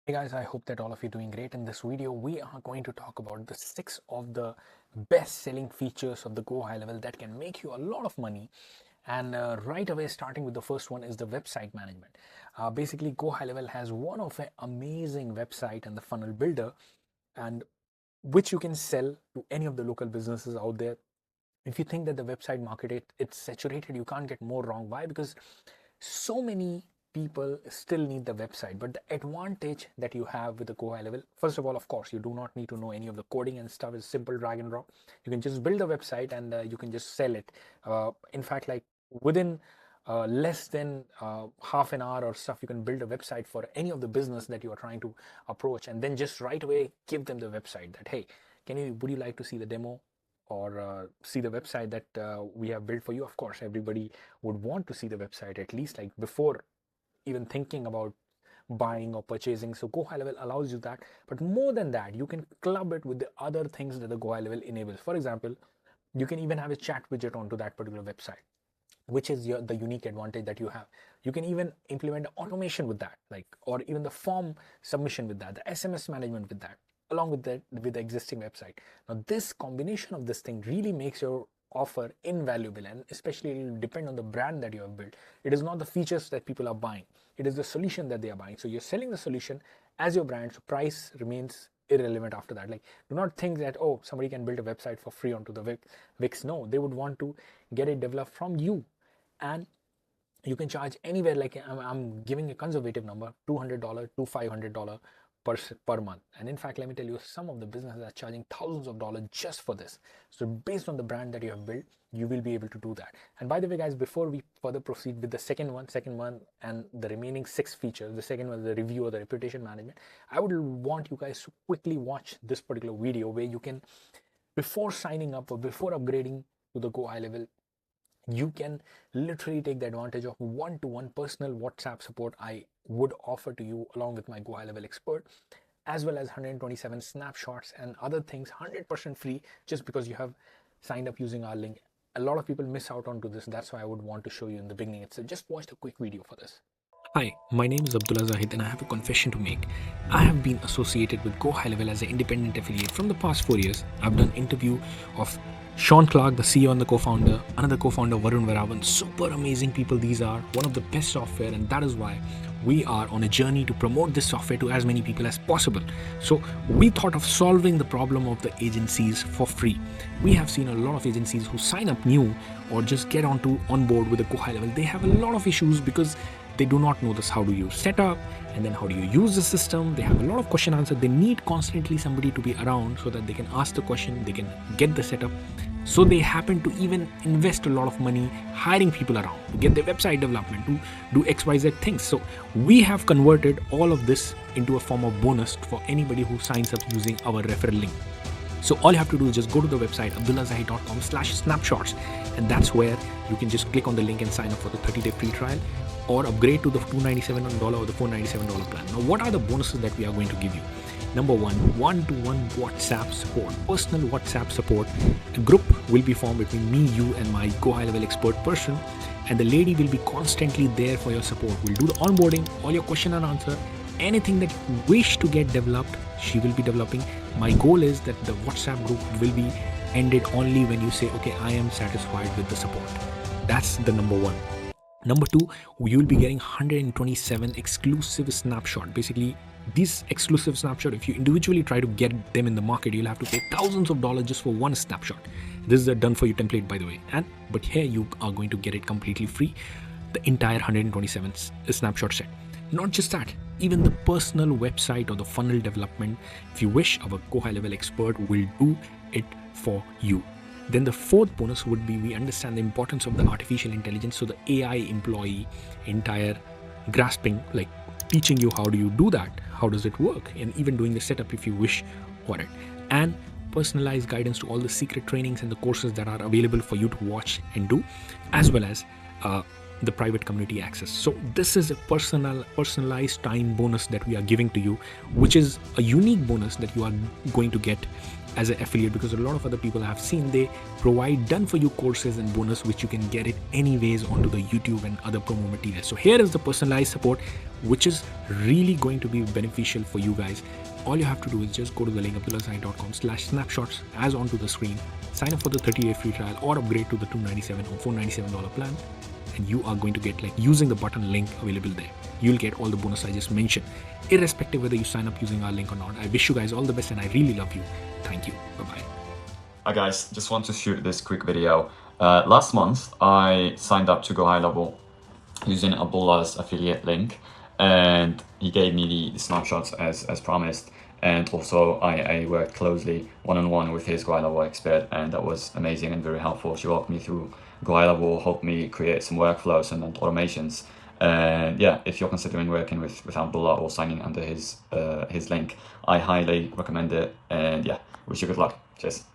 Hey guys, I hope that all of you are doing great. In this video, we are going to talk about the 6 of the best selling features of the Gohighlevel that can make you a lot of money. And right away, starting with the first one is the website management. Basically, Gohighlevel has one of an amazing website and the funnel builder, and which you can sell to any of the local businesses out there. If you think that the website market it's saturated, you can't get more wrong. Why? Because so many people still need the website, but the advantage that you have with the Gohighlevel, first of all, of course, you do not need to know any of the coding and stuff. It's simple drag and drop. You can just build a website and you can just sell it. In fact, like within less than half an hour or stuff, you can build a website for any of the business that you are trying to approach, and then just right away give them the website that, hey, would you like to see the demo or see the website that we have built for you? Of course, everybody would want to see the website at least like before even thinking about buying or purchasing. So Gohighlevel allows you that. But more than that, you can club it with the other things that the Gohighlevel enables. For example, you can even have a chat widget onto that particular website, which is the unique advantage that you have. You can even implement automation with that, like, or even the form submission with that, the SMS management with that, along with the existing website. Now this combination of this thing really makes your offer invaluable, and especially it will depend on the brand that you have built. It is not the features that people are buying, it is the solution that they are buying. So you're selling the solution as your brand, so price remains irrelevant after that. Like, do not think that, oh, somebody can build a website for free onto the Wix. No, they would want to get it developed from you, and you can charge anywhere. Like I'm giving a conservative number, $200 to $500 per month. And in fact, let me tell you, some of the businesses are charging thousands of dollars just for this. So based on the brand that you have built, you will be able to do that. And by the way, guys, before we further proceed with the second one and the remaining 6 features, the second one is the review or the reputation management, I would want you guys to quickly watch this particular video where you can, before signing up or before upgrading to the Gohighlevel, you can literally take the advantage of one-to-one personal WhatsApp support I would offer to you along with my Gohighlevel expert, as well as 127 snapshots and other things 100% free just because you have signed up using our link. A lot of people miss out onto this. That's why I would want to show you in the beginning. So just watch the quick video for this. Hi, my name is Abdullah Zahid and I have a confession to make. I have been associated with Gohighlevel as an independent affiliate from the past 4 years. I've done interview of Sean Clark, the CEO and the co-founder, another co-founder Varun Varavan. Super amazing people these are, one of the best software, and that is why we are on a journey to promote this software to as many people as possible. So we thought of solving the problem of the agencies for free. We have seen a lot of agencies who sign up new or just get on board with the Gohighlevel. They have a lot of issues because they do not know this, how do you set up, and then how do you use the system. They have a lot of question answer. They need constantly somebody to be around so that they can ask the question, they can get the setup. So they happen to even invest a lot of money hiring people around to get their website development, to do XYZ things. So we have converted all of this into a form of bonus for anybody who signs up using our referral link. So all you have to do is just go to the website abdullahzahid.com/snapshots, and that's where you can just click on the link and sign up for the 30-day free trial or upgrade to the $297 or the $497 plan. Now, what are the bonuses that we are going to give you? Number one, one-to-one WhatsApp support, personal WhatsApp support. A group will be formed between me, you, and my Gohighlevel expert person, and the lady will be constantly there for your support. We'll do the onboarding, all your question and answer, anything that you wish to get developed, she will be developing. My goal is that the WhatsApp group will be ended only when you say, okay, I am satisfied with the support. That's the number one. Number two, you will be getting 127 exclusive snapshot. Basically, these exclusive snapshot, if you individually try to get them in the market, you'll have to pay thousands of dollars just for one snapshot. This is a done for you template, by the way. But here you are going to get it completely free, the entire 127 snapshot set. Not just that, even the personal website or the funnel development, if you wish, our Gohighlevel expert will do it for you. Then the fourth bonus would be, we understand the importance of the artificial intelligence. So the AI employee, entire grasping, like teaching you how do you do that, how does it work, and even doing the setup if you wish for it. And personalized guidance to all the secret trainings and the courses that are available for you to watch and do, as well as the private community access. So this is a personalized time bonus that we are giving to you, which is a unique bonus that you are going to get as an affiliate, because a lot of other people I have seen, they provide done for you courses and bonus which you can get it anyways onto the YouTube and other promo materials. So here is the personalized support, which is really going to be beneficial for you guys. All you have to do is just go to the link abdullahsai.com/snapshots as onto the screen, sign up for the 30-day free trial or upgrade to the $297 or $497 plan, and you are going to get, like, using the button link available there, you'll get all the bonus I just mentioned, irrespective whether you sign up using our link or not. I wish you guys all the best and I really love you. Thank you. Bye-bye. Hi guys, just want to shoot this quick video. Last month I signed up to Gohighlevel using Abdullah's affiliate link, and he gave me the snapshots as promised, and also I worked closely one-on-one with his Gohighlevel expert, and that was amazing and very helpful. She walked me through Gohighlevel, helped me create some workflows and then automations. And yeah, if you're considering working with Abdullah or signing under his link, I highly recommend it, and yeah, wish you good luck. Cheers.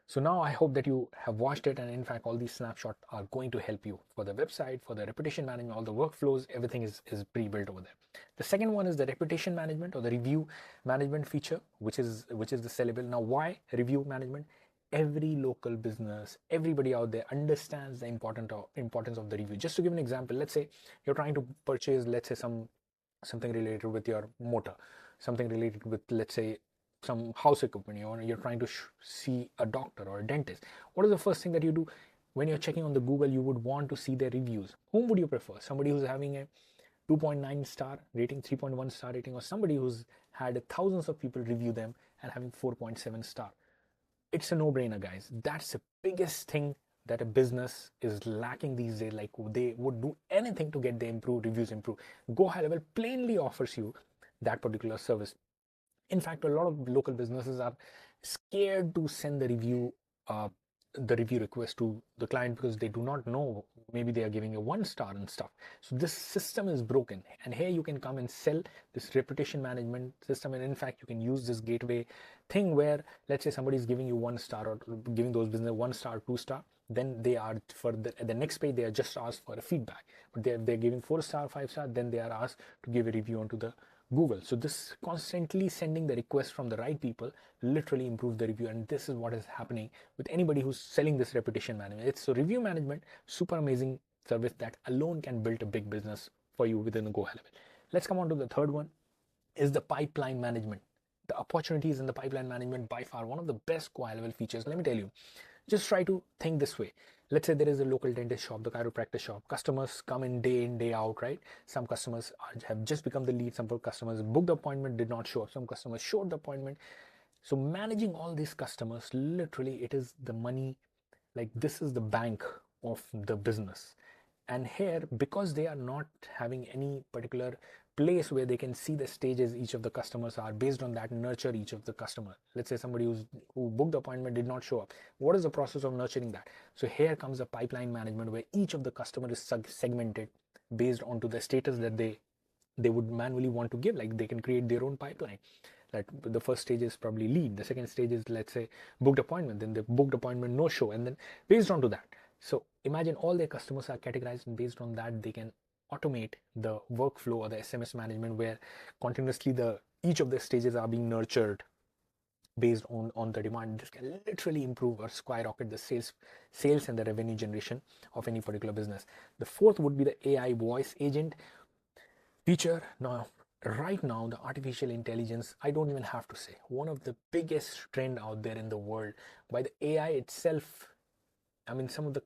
So now I hope that you have watched it, and in fact all these snapshots are going to help you for the website, for the reputation management, all the workflows, everything is pre-built over there. The second one is the reputation management or the review management feature, which is the sellable. Now why review management? Every local business, everybody out there understands the importance of the review. Just to give an example, let's say you're trying to purchase, let's say something related with your motor, something related with, let's say, some house equipment, you're trying to see a doctor or a dentist. What is the first thing that you do when you're checking on the Google? You would want to see their reviews. Whom would you prefer? Somebody who's having a 2.9 star rating, 3.1 star rating, or somebody who's had thousands of people review them and having 4.7 star? It's a no-brainer, guys. That's the biggest thing that a business is lacking these days. Like, they would do anything to get the reviews improved. Gohighlevel plainly offers you that particular service. In fact, a lot of local businesses are scared to send uh, the review request to the client because they do not know. Maybe they are giving a 1 star and stuff. So this system is broken, and here you can come and sell this reputation management system. And in fact, you can use this gateway thing where, let's say, somebody is giving you 1 star or giving those business 1 star, 2 star. Then they are at the next page, they are just asked for a feedback. But they're giving 4 star, 5 star. Then they are asked to give a review onto the Google. So this constantly sending the request from the right people literally improves the review, and this is what is happening with anybody who's selling this reputation management. It's so review management, super amazing service that alone can build a big business for you within the Gohighlevel. Let's come on to the third one, is the pipeline management. The opportunities in the pipeline management, by far one of the best Gohighlevel features. Let me tell you, just try to think this way. Let's say there is a local dentist shop, the chiropractor shop. Customers come in, day out, right? Some customers have just become the lead. Some customers booked the appointment, did not show up. Some customers showed the appointment. So managing all these customers, literally, it is the money. Like, this is the bank of the business. And here, because they are not having any particular place where they can see the stages each of the customers are, based on that nurture each of the customer. Let's say somebody who booked the appointment did not show up. What is the process of nurturing that? So here comes the pipeline management, where each of the customer is segmented based onto the status that they would manually want to give. Like, they can create their own pipeline. Like, the first stage is probably lead, the second stage is, let's say, booked appointment, then the booked appointment no show, and then based onto that. So imagine all their customers are categorized, and based on that they can automate the workflow or the SMS management, where continuously each of the stages are being nurtured based on the demand. This can literally improve or skyrocket the sales and the revenue generation of any particular business. The fourth would be the AI voice agent feature. Now, right now, the artificial intelligence, I don't even have to say, one of the biggest trend out there in the world. By the AI itself, I mean, some of the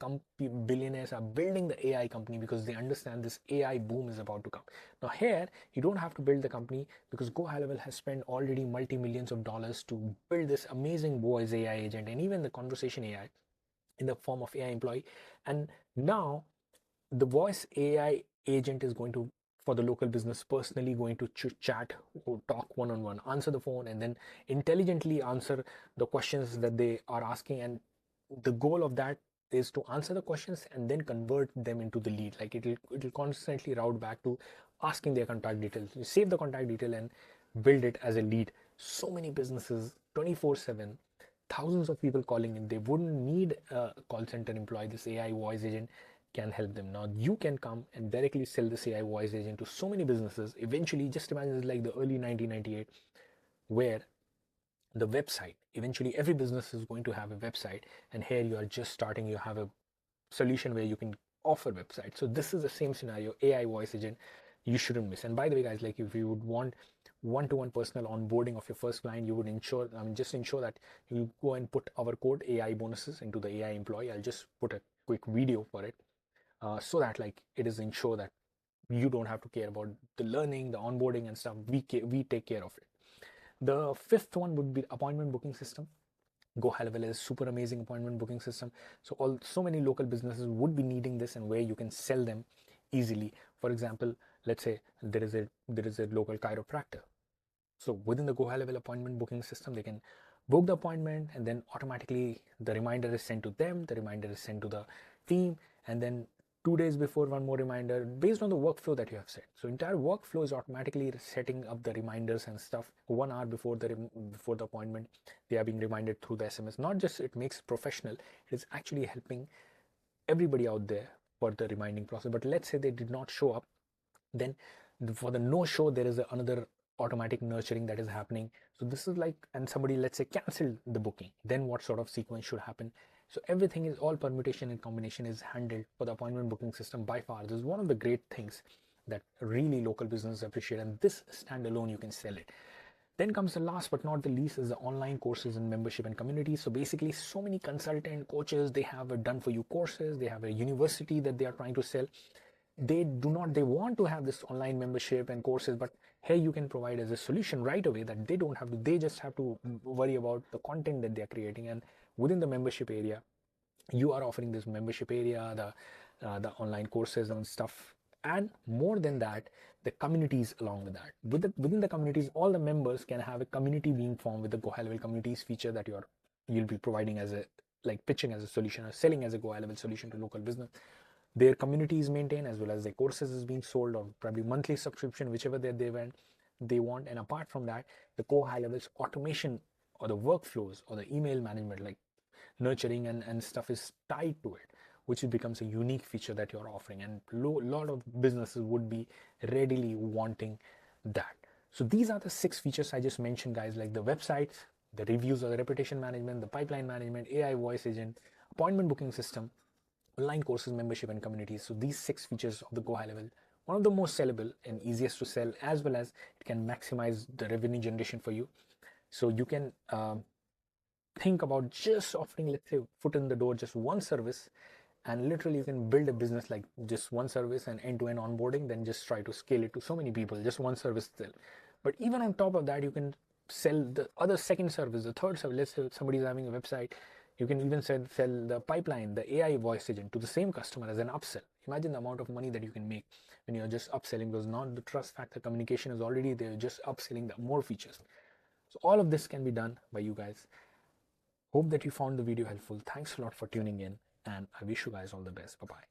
billionaires are building the AI company because they understand this AI boom is about to come. Now here, you don't have to build the company, because Gohighlevel has spent already multi-millions of dollars to build this amazing voice AI agent, and even the conversation AI in the form of AI employee. And now the voice AI agent is going to, for the local business, personally going to chat or talk one-on-one, answer the phone, and then intelligently answer the questions that they are asking. And the goal of that is to answer the questions and then convert them into the lead. Like, it'll constantly route back to asking their contact details. You save the contact detail and build it as a lead. So many businesses 24/7, thousands of people calling in, they wouldn't need a call center employee. This AI voice agent can help them. Now you can come and directly sell this AI voice agent to so many businesses. Eventually, just imagine it's like the early 1998, where the website, eventually every business is going to have a website, and here you are just starting, you have a solution where you can offer websites. So this is the same scenario, AI voice agent, you shouldn't miss. And by the way guys, like if you would want one-to-one personal onboarding of your first client, you would ensure, just ensure that you go and put our code AI bonuses into the AI employee. I'll just put a quick video for it, so that like it is ensure that you don't have to care about the learning, the onboarding and stuff. We take care of it. The fifth one would be appointment booking system. Gohighlevel is super amazing appointment booking system. So many local businesses would be needing this, and where you can sell them easily. For example, let's say there is a local chiropractor. So within the Gohighlevel appointment booking system, they can book the appointment, and then automatically the reminder is sent to them, the reminder is sent to the team, and then 2 days before, one more reminder based on the workflow that you have set. So entire workflow is automatically setting up the reminders and stuff 1 hour before the appointment. They are being reminded through the SMS. Not just it makes it professional, it is actually helping everybody out there for the reminding process. But let's say they did not show up, then for the no show, there is another automatic nurturing that is happening. So this is like, and somebody, let's say, canceled the booking, then what sort of sequence should happen? So everything is, all permutation and combination is handled for the appointment booking system. By far, this is one of the great things that really local businesses appreciate, and this standalone you can sell it. Then comes the last but not the least, is the online courses and membership and community. So basically, so many consultant coaches, they have a done for you courses, they have a university that they are trying to sell. They want to have this online membership and courses, but here you can provide as a solution right away, that they don't have to, they just have to worry about the content that they are creating. And within the membership area, you are offering this membership area, the online courses and stuff, and more than that, the communities along with that. Within the communities, all the members can have a community being formed with the Gohighlevel communities feature that you'll be providing as a, like pitching as a solution or selling as a Gohighlevel solution to local business. Their community is maintained, as well as their courses is being sold, or probably monthly subscription, whichever they want. And apart from that, the Gohighlevel's automation or the workflows or the email management, like nurturing and stuff, is tied to it, which becomes a unique feature that you're offering, and a lot of businesses would be readily wanting that. So these are the 6 features I just mentioned, guys, like the websites, the reviews or the reputation management, the pipeline management, AI voice agent, appointment booking system, online courses, membership and communities. So these 6 features of the Gohighlevel, one of the most sellable and easiest to sell, as well as it can maximize the revenue generation for you. So you can think about just offering, let's say, foot in the door, just one service, and literally you can build a business like just one service and end-to-end onboarding, then just try to scale it to so many people, just one service still. But even on top of that, you can sell the other second service, the third service. Let's say somebody's having a website, you can even sell the pipeline, the AI voice agent to the same customer as an upsell. Imagine the amount of money that you can make when you're just upselling, because not the trust factor, communication is already there, just upselling the more features. So all of this can be done by you guys. Hope that you found the video helpful. Thanks a lot for tuning in, and I wish you guys all the best. Bye bye.